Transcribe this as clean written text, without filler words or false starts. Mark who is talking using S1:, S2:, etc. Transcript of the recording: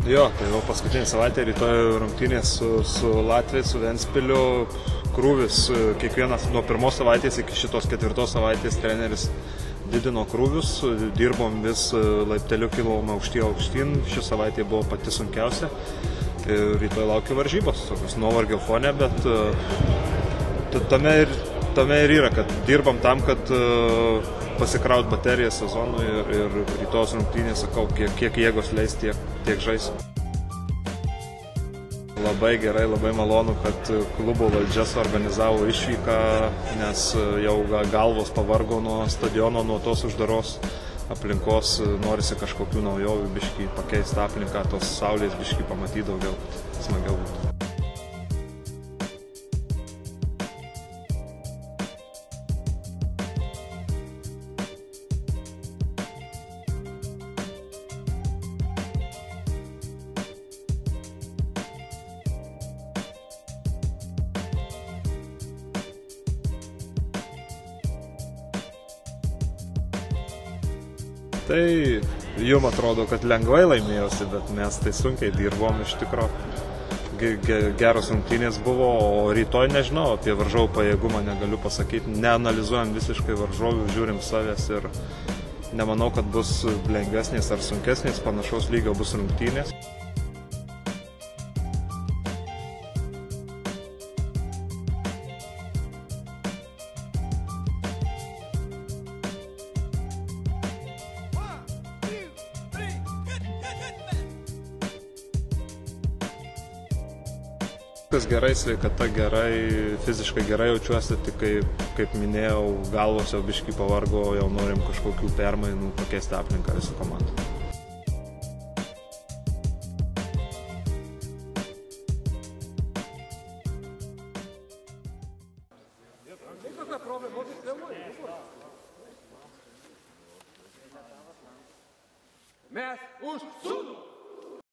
S1: Jo, tai jau paskutinį savaitę rytoj rungtynės su Latvija, su Ventspiliu. Krūvis kiekvienas nuo pirmos savaitės iki šitos ketvirtos savaitės treneris didino krūvius, dirbom vis laipteliu, kilom aukštyn. Ši savaitė buvo pati sunkiausia. Rytoj laukia varžybos, tokios nuovargio fone, bet tame ir yra, kad dirbam tam, kad pasikraut bateriją sezonui ir rytos rungtynės, sakau, kiek jėgos leis, tiek žaisim. Labai gerai, labai malonu, kad klubo valdžia suorganizavo išvyką, nes jau galvos pavargo nuo stadiono, nuo tos uždaros aplinkos, norisi kažkokių naujovių, biškį pakeisti aplinką, tos saulės biškį pamatyti daugiau, smagiau būtų. Tai jum atrodo, kad lengvai laimėjosi, bet mes tai sunkiai dirbom iš tikro. Geros rungtynės buvo, o rytoj nežinau, apie varžovų pajėgumą negaliu pasakyti. Neanalizuojam visiškai varžovių, žiūrim savęs ir nemanau, kad bus lengvesnės ar sunkesnės, panašaus lygio bus rungtynės. Viskas gerai, sveikata gerai, fiziškai gerai jaučiuosi, tik kaip minėjau, galvos jau biškį pavargo, jau norim kažkokių permainų, pakeisti aplinką visų komandų.
S2: Mes už sūnų!